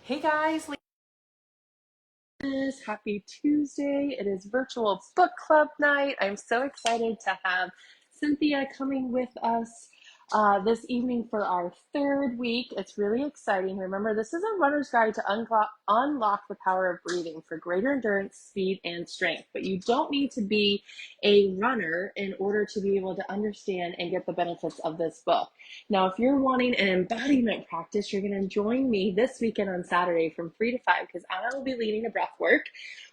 Hey guys, happy Tuesday. It is virtual book club night. I'm so excited to have Cynthia coming with us this evening for our third week. It's really exciting. Remember, this is a runner's guide to unlock the power of breathing for greater endurance, speed, and strength. But you don't need to be a runner in order to be able to understand and get the benefits of this book. Now, if you're wanting an embodiment practice, you're going to join me this weekend on Saturday from 3 to 5 because I will be leading a breath work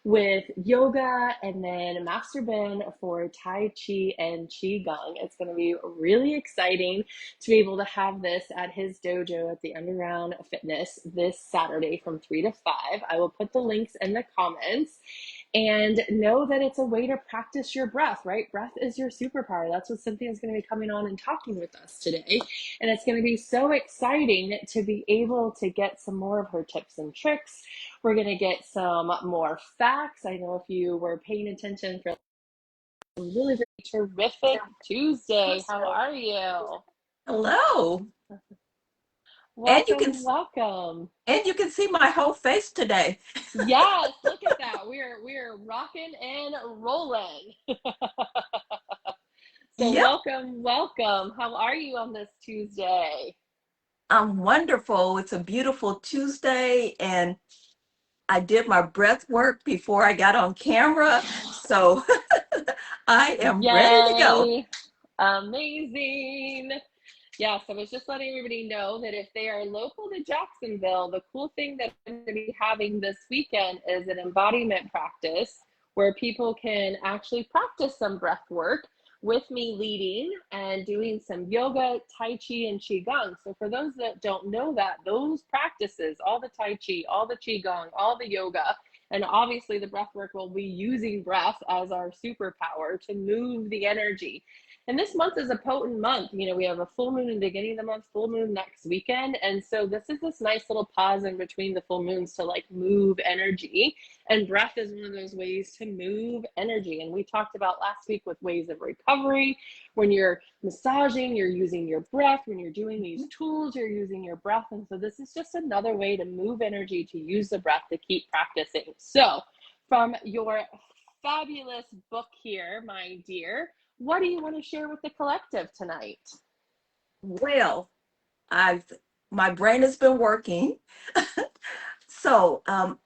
with yoga and then Master Ben for Tai Chi and Qi Gong. It's going to be really exciting to be able to have this at his dojo at the Underground Fitness this Saturday from 3 to 5. I will put the links in the comments. And know that it's a way to practice your breath, right? Breath is your superpower. That's what Cynthia is going to be coming on and talking with us today. And it's going to be so exciting to be able to get some more of her tips and tricks. We're going to get some more facts. I know if you were paying attention for a really, really terrific Tuesday. How are you? Hello. And you can Welcome, welcome. and you can see my whole face today. Yes, look at that. We're rocking and rolling. So Yep, welcome, welcome. How are you on this Tuesday? I'm wonderful. It's a beautiful Tuesday and I did my breath work before I got on camera. So I am ready to go. Yay! Amazing. Yes, I was just letting everybody know that if they are local to Jacksonville, the cool thing that I'm going to be having this weekend is an embodiment practice where people can actually practice some breath work with me leading and doing some yoga, Tai Chi, and Qigong. So for those that don't know that, those practices, all the Tai Chi, all the Qigong, all the yoga, and obviously the breath work will be using breath as our superpower to move the energy. And this month is a potent month. You know, we have a full moon in the beginning of the month, full moon next weekend. And so this is this nice little pause in between the full moons to like move energy. And breath is one of those ways to move energy. And we talked about last week with ways of recovery. When you're massaging, you're using your breath. When you're doing these tools, you're using your breath. And so this is just another way to move energy, to use the breath to keep practicing. So from your fabulous book here, my dear, what do you want to share with the collective tonight? Well, I've my brain has been working. So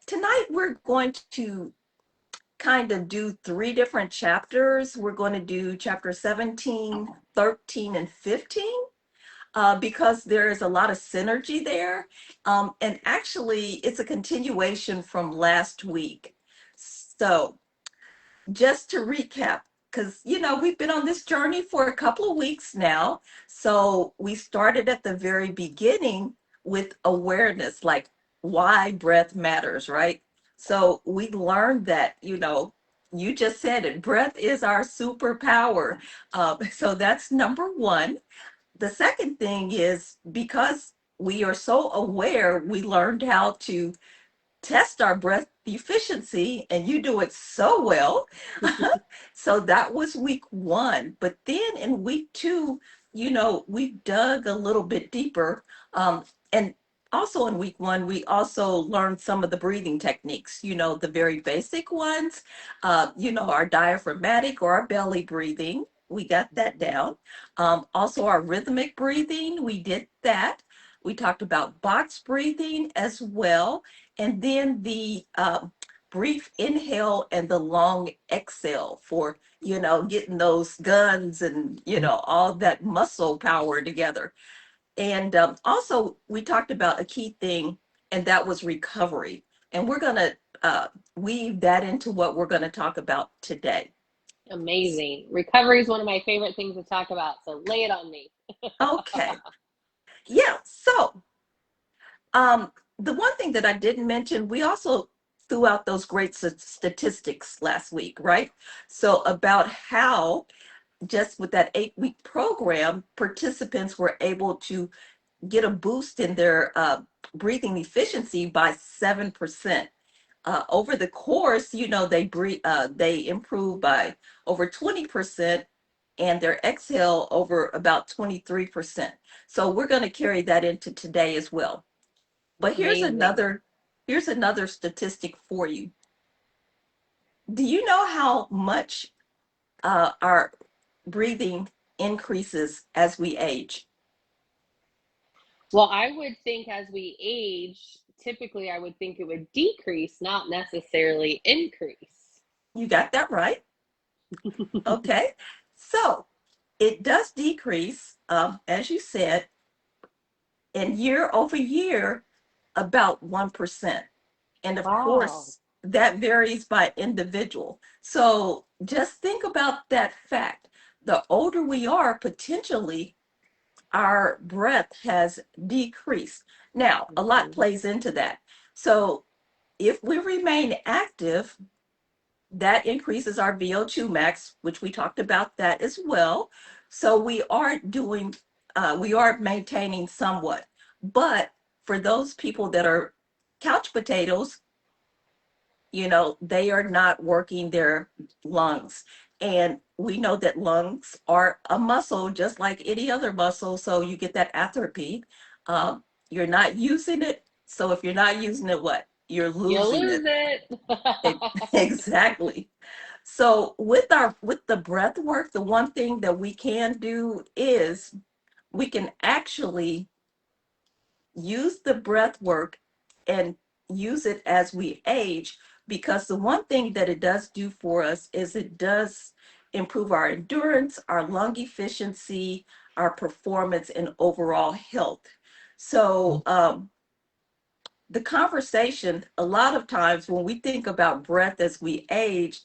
tonight we're going to kind of do three different chapters. We're going to do chapter 17, 13, and 15. Because there is a lot of synergy there. And actually, it's a continuation from last week. So, just to recap, because, we've been on this journey for a couple of weeks now. So, we started at the very beginning with awareness, like why breath matters, right? So, we learned that, you just said it, breath is our superpower. So, that's number one. The second thing is because we are so aware, we learned how to test our breath efficiency, and you do it so well. So that was week one. But then in week two, we dug a little bit deeper. And also in week one, we also learned some of the breathing techniques, the very basic ones, our diaphragmatic or our belly breathing. We got that down. Also, our rhythmic breathing, we did that. We talked about box breathing as well. And then the brief inhale and the long exhale for, getting those guns and, all that muscle power together. And also, we talked about a key thing, and that was recovery. And we're going to weave that into what we're going to talk about today. Amazing. Recovery is one of my favorite things to talk about. So lay it on me. Okay. Yeah. So, Um, the one thing that I didn't mention, we also threw out those great statistics last week, right? So about how just with that 8-week program, participants were able to get a boost in their breathing efficiency by 7%. Over the course, they improve by over 20%, and their exhale over about 23%. So we're going to carry that into today as well. But here's Amazing. another here's another statistic for you. Do you know how much our breathing increases as we age? Well, I would think as we age, typically I would think it would decrease, not necessarily increase. You got that right. Okay. So it does decrease, as you said, and year over year, about 1%. And of Wow. course, that varies by individual. So just think about that fact. The older we are, potentially, our breath has decreased. Now, a lot Mhm. plays into that. So if we remain active, that increases our VO2 max, which we talked about that as well. So we are maintaining somewhat. But for those people that are couch potatoes, they are not working their lungs. And we know that lungs are a muscle just like any other muscle. So you get that atrophy. You're not using it. So if you're not using it, what? You're You losing lose it. it. Exactly. So with the breath work, the one thing that we can do is we can actually use the breath work and use it as we age, because the one thing that it does do for us is it does improve our endurance, our lung efficiency, our performance, and overall health. So the conversation, a lot of times when we think about breath as we age,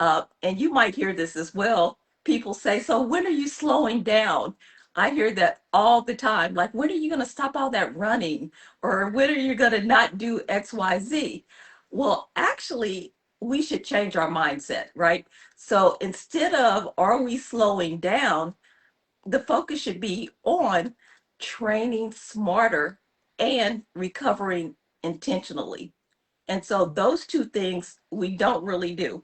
and you might hear this as well, people say, so when are you slowing down? I hear that all the time. Like, when are you going to stop all that running? Or when are you going to not do XYZ? Well, actually, we should change our mindset, right? So instead of are we slowing down, the focus should be on training smarter and recovering intentionally. And so those two things we don't really do,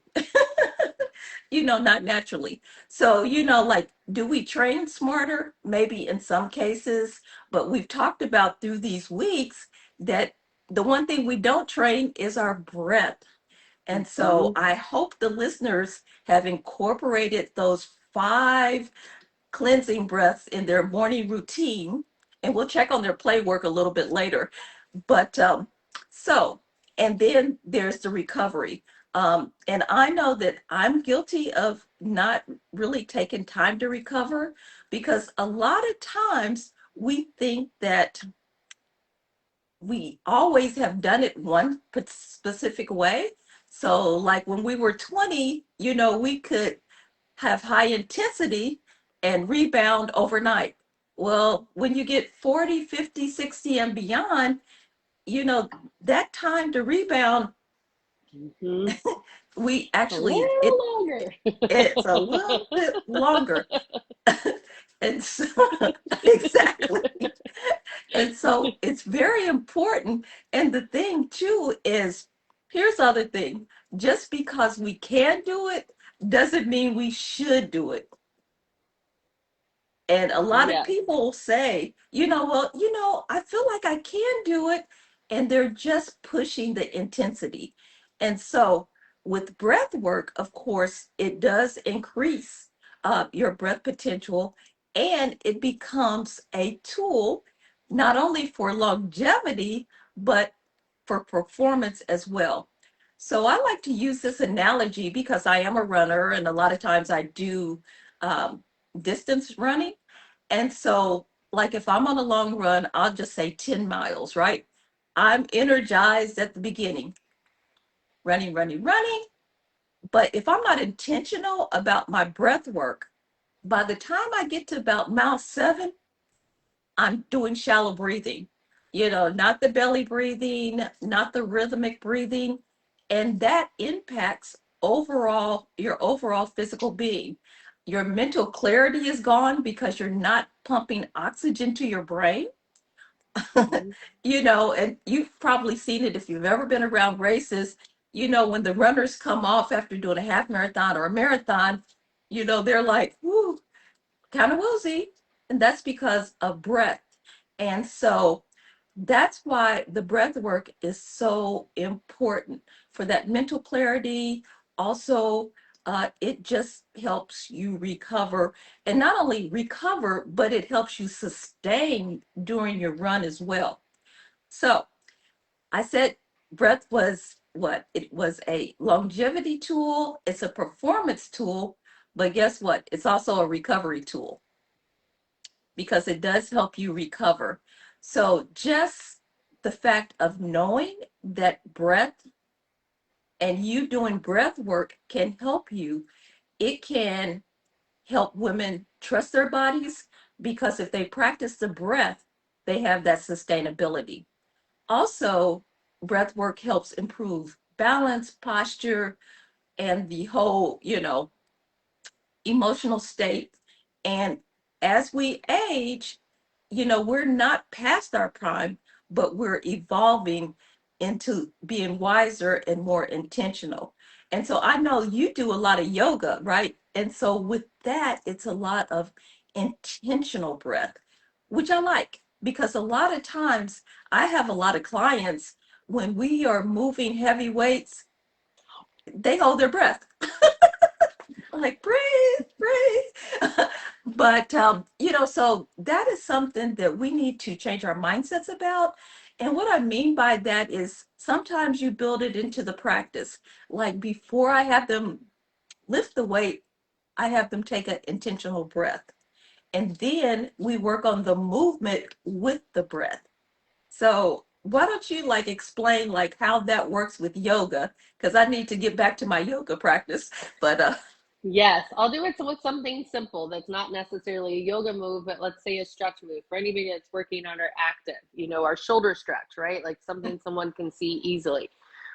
not naturally. So, like, do we train smarter? Maybe in some cases, but we've talked about through these weeks that the one thing we don't train is our breath. And so Mhm. I hope the listeners have incorporated those 5 cleansing breaths in their morning routine, and we'll check on their play work a little bit later. But so, and then there's the recovery. And I know that I'm guilty of not really taking time to recover, because a lot of times we think that we always have done it one specific way. So, like when we were 20, we could have high intensity and rebound overnight. Well, when you get 40, 50, 60, and beyond, you know, that time to rebound, Mhm. we A actually, little longer. it's a little bit longer. And so, exactly. And so it's very important. And the thing too is, here's the other thing, just because we can do it doesn't mean we should do it. And a lot of Yes. people say, well, I feel like I can do it. And they're just pushing the intensity. And so with breath work, of course, it does increase your breath potential, and it becomes a tool not only for longevity, but for performance as well. So I like to use this analogy because I am a runner, and a lot of times I do um, distance running. And so, like, if I'm on a long run, I'll just say 10 miles, right? I'm energized at the beginning, running, running, running. But if I'm not intentional about my breath work, by the time I get to about mile 7, I'm doing shallow breathing, not the belly breathing, not the rhythmic breathing. And that impacts your overall physical being. Your mental clarity is gone because you're not pumping oxygen to your brain. Mhm. And you've probably seen it if you've ever been around races. When the runners come off after doing a half marathon or a marathon, they're like, whoo, kind of woozy. And that's because of breath. And so That's why the breath work is so important for that mental clarity. Also, it just helps you recover, and not only recover, but it helps you sustain during your run as well. So, I said breath was what? It was a longevity tool, it's a performance tool, but guess what? It's also a recovery tool because it does help you recover. So just the fact of knowing that breath and you doing breath work can help you, it can help women trust their bodies because if they practice the breath, they have that sustainability. Also, breath work helps improve balance, posture, and the whole, emotional state. And as we age, we're not past our prime, but we're evolving into being wiser and more intentional. And so I know you do a lot of yoga, right? And so with that, it's a lot of intentional breath, which I like because a lot of times I have a lot of clients when we are moving heavy weights, they hold their breath like breathe, breathe. But so that is something that we need to change our mindsets about. And what I mean by that is sometimes you build it into the practice. Like before I have them lift the weight, I have them take an intentional breath. And then we work on the movement with the breath. So why don't you like explain like how that works with yoga? Because I need to get back to my yoga practice. But Yes, I'll do it with something simple that's not necessarily a yoga move, but let's say a stretch move for anybody that's working on our active, our shoulder stretch, right? Like something someone can see easily.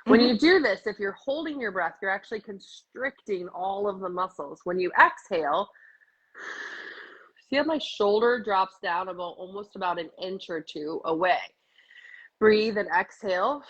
When mhm. you do this, if you're holding your breath, you're actually constricting all of the muscles. When you exhale, see how my shoulder drops down about almost about an inch or two away. Breathe and exhale.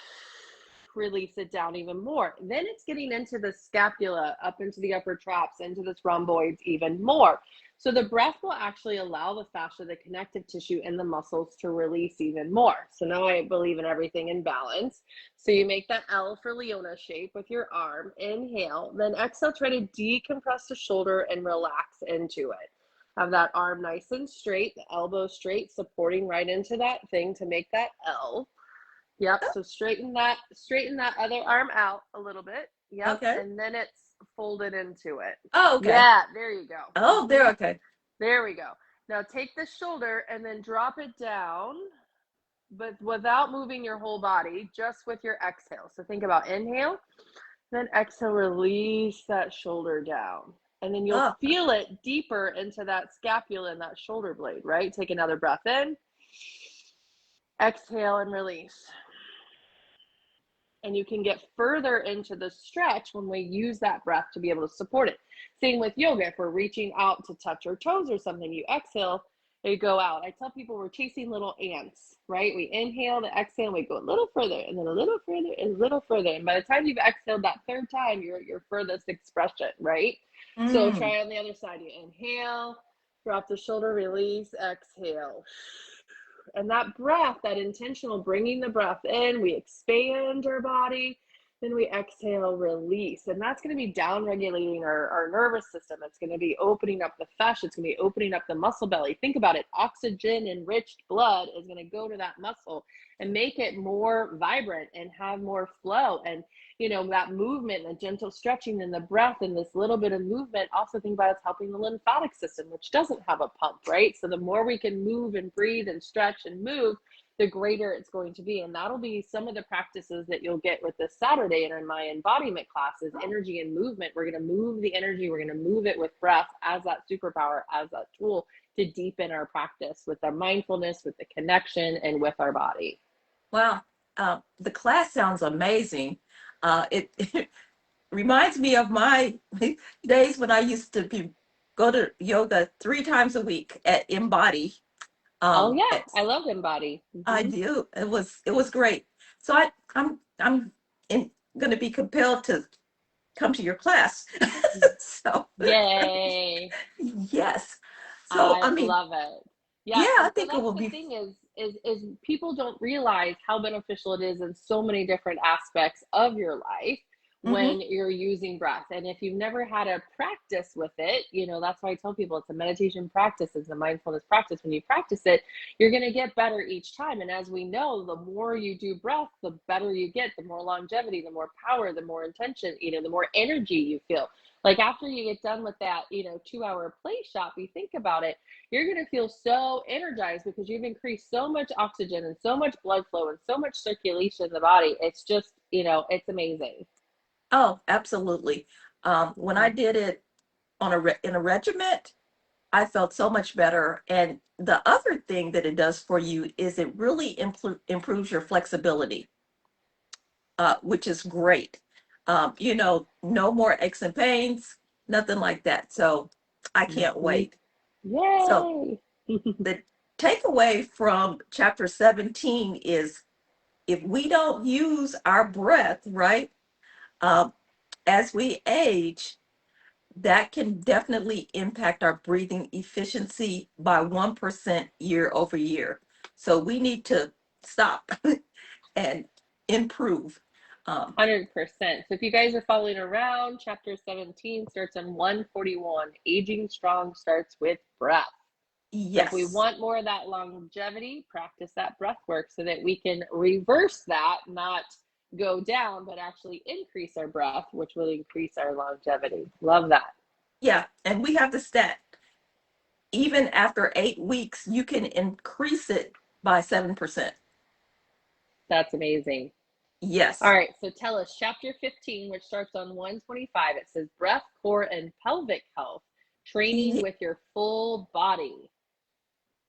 Release it down even more. Then it's getting into the scapula, up into the upper traps, into the rhomboids even more. So the breath will actually allow the fascia, the connective tissue, and the muscles to release even more. So now I believe in everything in balance. So you make that L for Leona shape with your arm. Inhale, then exhale, try to decompress the shoulder and relax into it. Have that arm nice and straight, the elbow straight, supporting right into that thing to make that L. Yep. So straighten that other arm out a little bit. Yep. Okay. And then it's folded into it. Oh, okay. Yeah, there you go. Oh, there. Okay. There we go. Now take the shoulder and then drop it down, but without moving your whole body, just with your exhale. So think about inhale, then exhale, release that shoulder down. And then you'll Oh, feel it deeper into that scapula and that shoulder blade, right? Take another breath in, exhale, and release. And you can get further into the stretch when we use that breath to be able to support it. Same with yoga. If we're reaching out to touch our toes or something, you exhale, you go out. I tell people we're chasing little ants, right? We inhale, the exhale, and we go a little further, and then a little further, and a little further. And by the time you've exhaled that third time, you're at your furthest expression, right? So mm. try on the other side. You inhale, drop the shoulder, release, exhale. And that breath, that intentional bringing the breath in, we expand our body, then we exhale, release. And that's going to be down regulating our nervous system. It's going to be opening up the fascia. It's going to be opening up the muscle belly. Think about it. Oxygen enriched blood is going to go to that muscle and make it more vibrant and have more flow. And that movement, the gentle stretching and the breath and this little bit of movement, also think about it's helping the lymphatic system, which doesn't have a pump, right? So the more we can move and breathe and stretch and move, the greater it's going to be. And that'll be some of the practices that you'll get with this Saturday in my embodiment classes, energy and movement. We're going to move the energy. We're going to move it with breath as that superpower, as that tool to deepen our practice with our mindfulness, with the connection, and with our body. Wow. The class sounds amazing. It reminds me of my days when I used to go to yoga 3 times a week at Embody. Oh yeah, I It's, love Embody. I do. It was great. So I'm going to be compelled to come to your class. So Yay. yes. So I I mean, love it. yeah, Yeah, I and so think it that's will the be. thing is is people don't realize how beneficial it is in so many different aspects of your life Mm-hmm. when you're using breath. And if you've never had a practice with it, that's why I tell people it's a meditation practice, it's a mindfulness practice. When you practice it, you're going to get better each time. And as we know, the more you do breath, the better you get, the more longevity, the more power, the more intention, the more energy you feel. Like after you get done with that, 2 hour play shop, you think about it, you're going to feel so energized because you've increased so much oxygen and so much blood flow and so much circulation in the body. It's just, it's amazing. Oh, absolutely. When I Mhm. did it in a regiment, I felt so much better. And the other thing that it does for you is it really improves your flexibility, which is great. No more aches and pains, nothing like that. So I can't Mhm. wait. So Yay! the takeaway from chapter 17 is if we don't use our breath, right, um, as we age, that can definitely impact our breathing efficiency by 1% year over year. So we need to stop and improve. Um, 100%. So if you guys are following around, chapter 17 starts on 141. Aging strong starts with breath. So if we yes. want more of that longevity, practice that breath work so that we can reverse that, not go down, but actually increase our breath, which will increase our longevity. Love that. Yeah. And we have the stat. Even after 8 weeks, you can increase it by 7%. That's amazing. All Yes. right, so tell us, chapter 15, which starts on 125, it says breath, core, and pelvic health, training Ye- with your full body.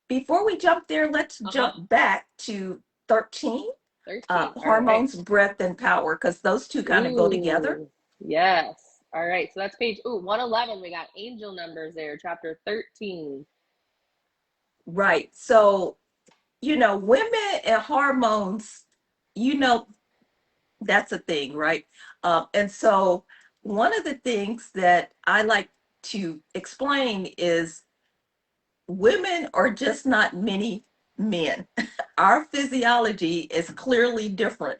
Before we jump there, let's Uh-huh. jump back to 13, 13. All right. hormones, breath, and power, because those two kind of go together. Ooh, yes. All right, so that's page 111. We got angel numbers there, chapter 13. Right. So, women and hormones, you know, that's a thing, right? And so, one of the things that I like to explain is women are just not many men. Our physiology is clearly different.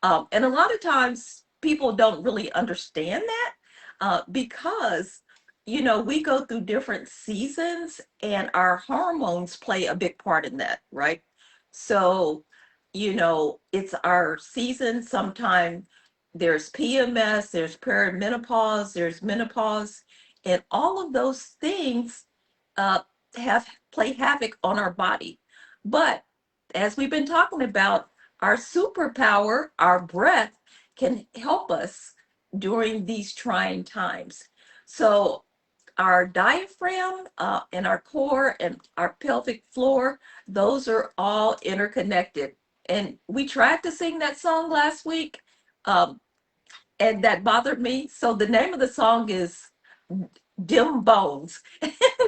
And a lot of times people don't really understand that because, we go through different seasons and our hormones play a big part in that, right? So, it's our season. Sometimes there's PMS, there's perimenopause, there's menopause, and all of those things uh, have play havoc on our body. But as we've been talking about, our superpower, our breath, can help us during these trying times. So our diaphragm and our core and our pelvic floor, those are all interconnected. And we tried to sing that song last week, um, and that bothered me. So the name of the song is Dim Bones.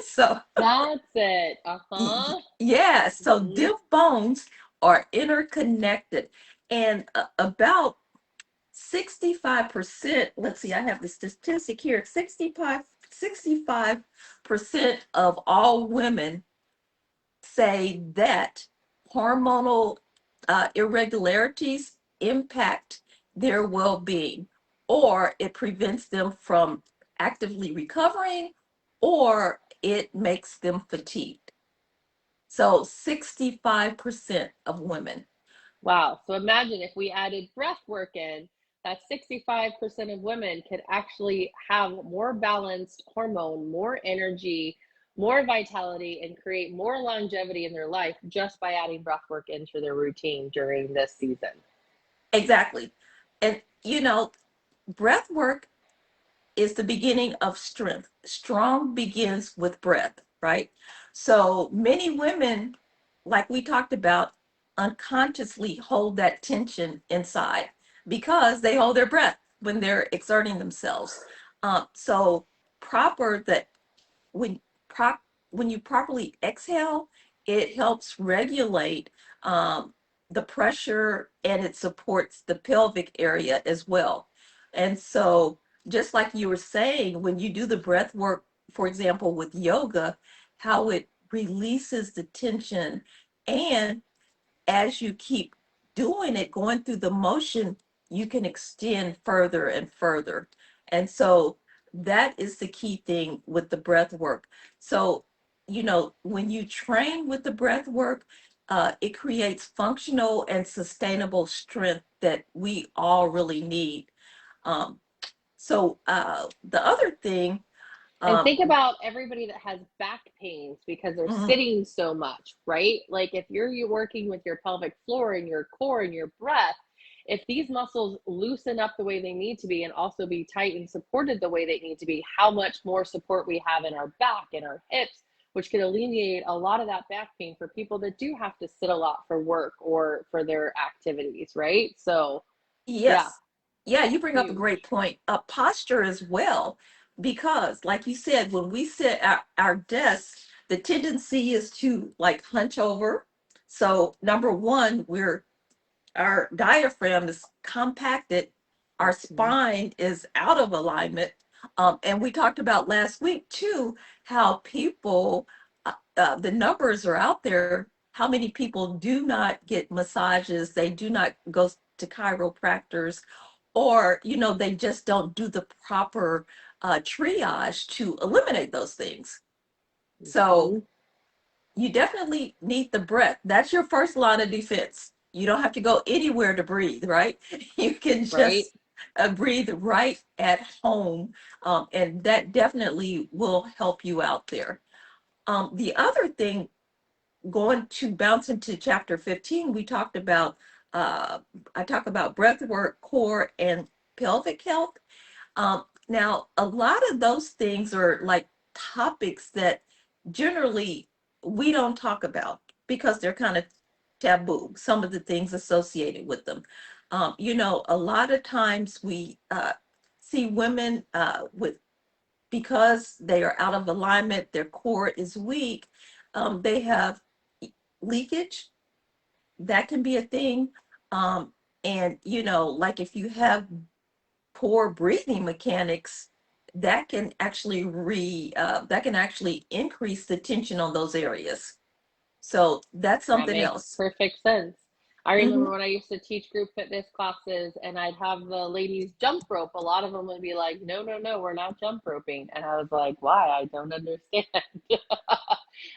So That's it. Uh-huh. yeah, so Mm-hmm. dim bones are interconnected. And about 65%, let's see, I have the statistic here, 65% of all women say that hormonal irregularities impact their well-being, or it prevents them from actively recovering, or it makes them fatigued. So 65% of women. Wow. So imagine if we added breath work in, that 65% of women could actually have more balanced hormone, more energy, more vitality, and create more longevity in their life just by adding breath work into their routine during this season. Exactly. And breath work is the beginning of strength. Strong begins with breath, right? So many women, like we talked about, unconsciously hold that tension inside because they hold their breath when they're exerting themselves. So proper that when prop when you properly exhale, it helps regulate the pressure and it supports the pelvic area as well. And so, just like you were saying, when you do the breath work, for example, with yoga, how it releases the tension and as you keep doing it, going through the motion, you can extend further and further. And so that is the key thing with the breath work. So, when you train with the breath work, it creates functional and sustainable strength that we all really need. Um, the other thing, And um, think about everybody that has back pains because they're mhm, sitting so much, right? Like if you're working with your pelvic floor and your core and your breath, if these muscles loosen up the way they need to be and also be tight and supported the way they need to be, how much more support we have in our back and our hips, which could alleviate a lot of that back pain for people that do have to sit a lot for work or for their activities, right? So, yeah, yes. Yeah, you bring up a great huge, point. Posture as well, because like you said, when we sit at our desks, the tendency is to like hunch over. So number one, our diaphragm is compacted, our mhm, spine is out of alignment. And we talked about last week too, how the numbers are out there, how many people do not get massages, they do not go to chiropractors, or, they just don't do the proper triage to eliminate those things. So mhm, you definitely need the breath. That's your first line of defense. You don't have to go anywhere to breathe, right? You can right? just breathe right at home, and that definitely will help you out there. The other thing, going to bounce into chapter 15, uh, I talk about breath work, core, and pelvic health. Now, a lot of those things are like topics that generally we don't talk about because they're kind of taboo, some of the things associated with them. A lot of times we see women because they are out of alignment, their core is weak, they have leakage. That can be a thing. Um, and, like if you have poor breathing mechanics, that can actually increase the tension on those areas. So that's That something makes else. perfect sense. I Hmm. remember when I used to teach group fitness classes and I'd have the ladies jump rope, a lot of them would be like, no, no, no, we're not jump roping. And I was like, why? I don't understand.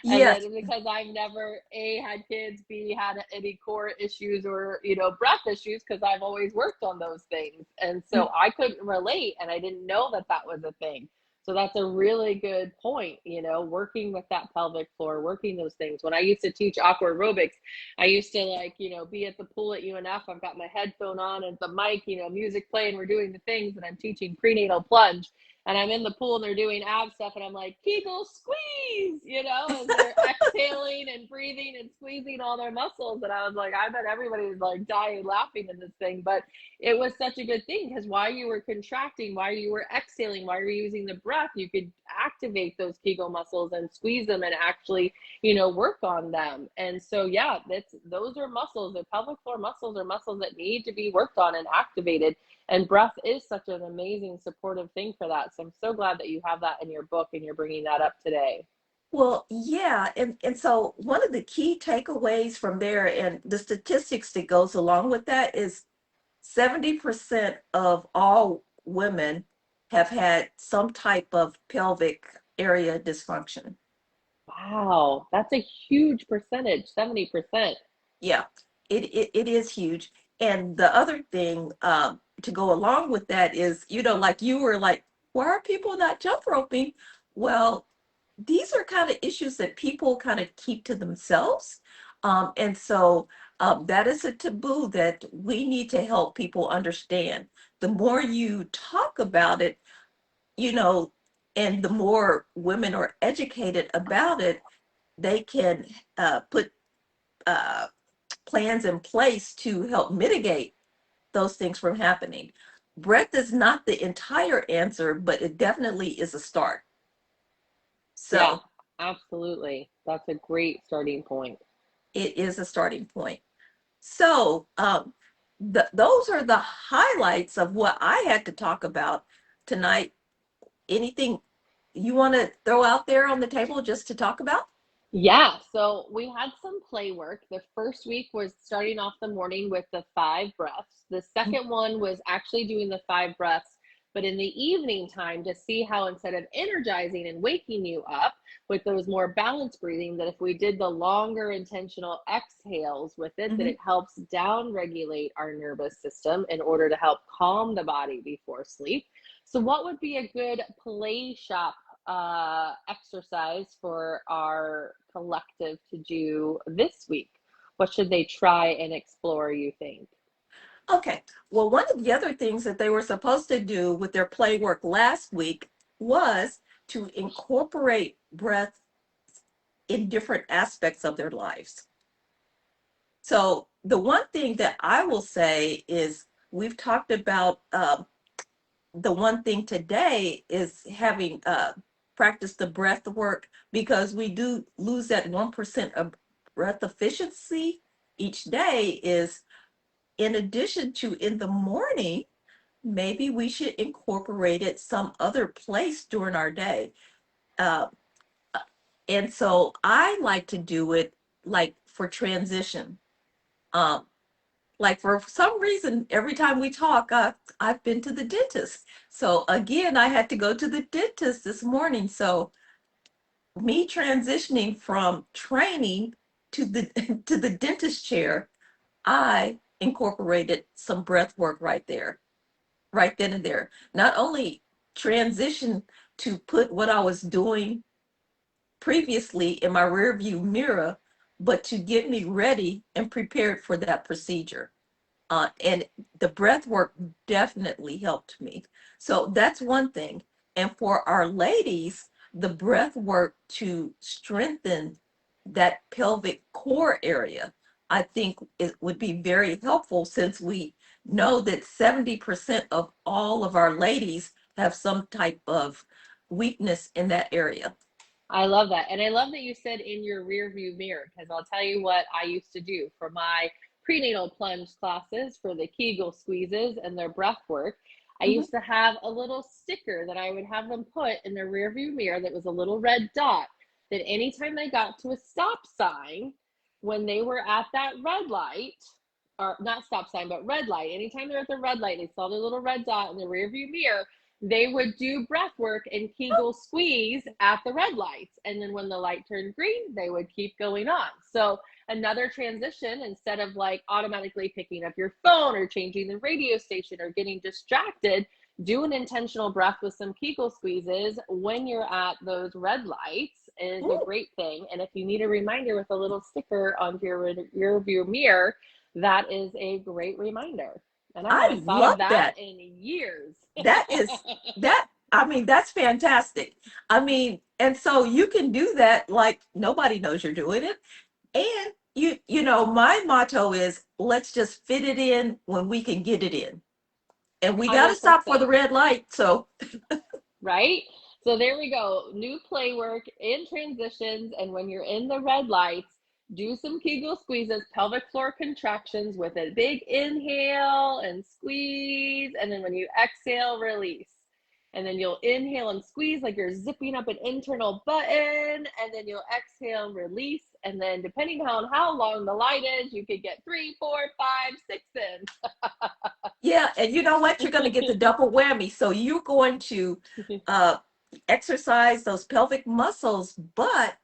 And Yes. then because I've never A had kids, B had any core issues or, breath issues because I've always worked on those things. And so I couldn't relate and I didn't know that that was a thing. So that's a really good point, working with that pelvic floor, working those things. When I used to teach aqua aerobics, I used to like, be at the pool at UNF. I've got my headphone on and the mic, music playing. We're doing the things and I'm teaching prenatal plunge. And I'm in the pool and they're doing ab stuff. And I'm like, Kegel squeeze, as they're exhaling and breathing and squeezing all their muscles. And I was like, I bet everybody was like dying laughing in this thing. But it was such a good thing because while you were contracting, while you were exhaling, while you were using the breath, you could activate those Kegel muscles and squeeze them and actually, work on them. And so, yeah, those are muscles. The pelvic floor muscles are muscles that need to be worked on and activated. And breath is such an amazing supportive thing for that. So I'm so glad that you have that in your book and you're bringing that up today. Well, yeah, and so one of the key takeaways from there and the statistics that goes along with that is 70% of all women have had some type of pelvic area dysfunction. Wow, that's a huge percentage, 70%. Yeah, it is huge. And the other thing to go along with that is, like you were like, why are people not jump roping? Well, these are kind of issues that people kind of keep to themselves. And so that is a taboo that we need to help people understand. The more you talk about it, you know, and the more women are educated about it, they can put uh, plans in place to help mitigate those things from happening. Breath is not the entire answer, but it definitely is a start. Yeah, So absolutely. That's a great starting point. it is a starting point. So those are the highlights of what I had to talk about tonight. Anything you want to throw out there on the table just to talk about? Yeah, so we had some play work. The first week was starting off the morning with the 5 breaths. The second one was actually doing the 5 breaths, but in the evening time to see how instead of energizing and waking you up with those more balanced breathing, that if we did the longer intentional exhales with it, that Mm-hmm. it helps down regulate our nervous system in order to help calm the body before sleep. So, what would be a good play shop exercise for our collective to do this week? What should they try and explore, you think? Okay. Well, one of the other things that they were supposed to do with their play work last week was to incorporate breath in different aspects of their lives. So, the one thing that I will say is we've talked about the one thing today is having practice the breath work because we do lose that 1% of breath efficiency each day is in addition to in the morning, maybe we should incorporate it some other place during our day. Uh, and so I like to do it like for transition. Um, like for some reason, every time we talk, I've been to the dentist. So again, I had to go to the dentist this morning. So me transitioning from training to the to the dentist chair, I incorporated some breath work right there, right then and there. Not only transition to put what I was doing previously in my rear view mirror, but to get me ready and prepared for that procedure. And the breath work definitely helped me. So that's one thing. And for our ladies, the breath work to strengthen that pelvic core area, I think it would be very helpful since we know that 70% of all of our ladies have some type of weakness in that area. I love that. And I love that you said in your rear view mirror, because I'll tell you what I used to do for my prenatal plunge classes for the Kegel squeezes and their breath work. I Mhm. used to have a little sticker that I would have them put in their rear view mirror that was a little red dot that anytime they got to a stop sign, when they were at that red light, or not stop sign, but red light, anytime they're at the red light, they saw the little red dot in the rear view mirror, they would do breath work and Kegel squeeze at the red lights. And then when the light turned green, they would keep going on. So another transition, instead of like automatically picking up your phone or changing the radio station or getting distracted, do an intentional breath with some Kegel squeezes when you're at those red lights is a Ooh, great thing. And if you need a reminder with a little sticker onto your rear view mirror, that is a great reminder. And I I haven't thought of love that that. in years. That is that I mean that's fantastic. I mean, and so you can do that like nobody knows you're doing it. And you know, my motto is let's just fit it in when we can get it in. And we got to stop for the 100%. red light. So, Right? So there we go. New play work in transitions. And when you're in the red lights, do some Kegel squeezes, pelvic floor contractions with a big inhale and squeeze. And then when you exhale, release. And then you'll inhale and squeeze like you're zipping up an internal button. And then you'll exhale, release. And then depending on how long the light is, you could get 3, 4, 5, 6 yeah, and you know what? You're going to get the in. double whammy. So you're going to uh exercise those pelvic muscles, but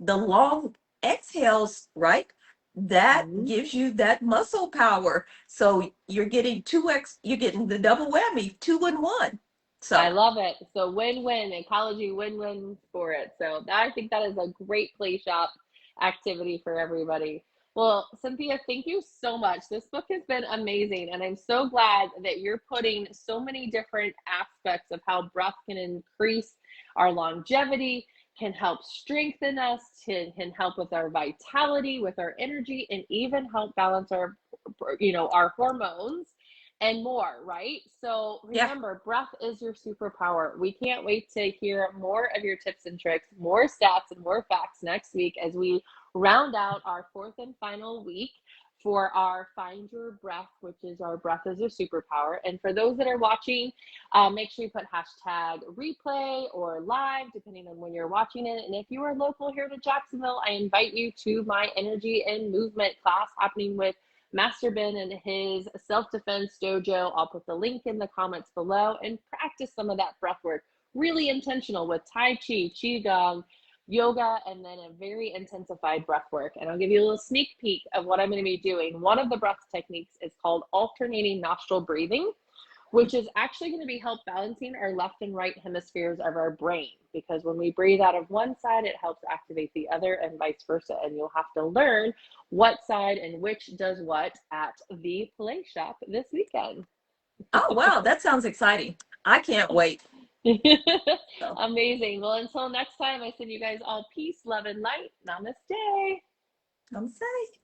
the long exhales, right? That Mhm. gives you that muscle power. So you're getting 2x, you're getting the double whammy, two in one. I So, love it. So win-win, ecology win-win for it. So I think that is a great play shop activity for everybody. Well, Cynthia, thank you so much. This book has been amazing, and I'm so glad that you're putting so many different aspects of how breath can increase our longevity, can help strengthen us, can help with our vitality, with our energy, and even help balance our hormones and more, right? So yeah, remember, breath is your superpower. We can't wait to hear more of your tips and tricks, more stats and more facts next week as we round out our fourth and final week for our Find Your Breath, which is our breath is a superpower. And for those that are watching, make sure you put hashtag replay or live, depending on when you're watching it. And if you are local here to Jacksonville, I invite you to my energy and movement class happening with Master Ben and his self-defense dojo. I'll put the link in the comments below, and practice some of that breath work. Really intentional with Tai Chi, Qigong, yoga, and then a very intensified breath work. And I'll give you a little sneak peek of what I'm going to be doing. One of the breath techniques is called alternating nostril breathing, which is actually going to be help balancing our left and right hemispheres of our brain, because when we breathe out of one side, it helps activate the other, and vice versa. And you'll have to learn what side and which does what at the play shop this weekend. Oh, wow, that sounds exciting. I can't wait. So, Amazing. Well, until next time, I send you guys all peace, love, and light. Namaste. I'm safe.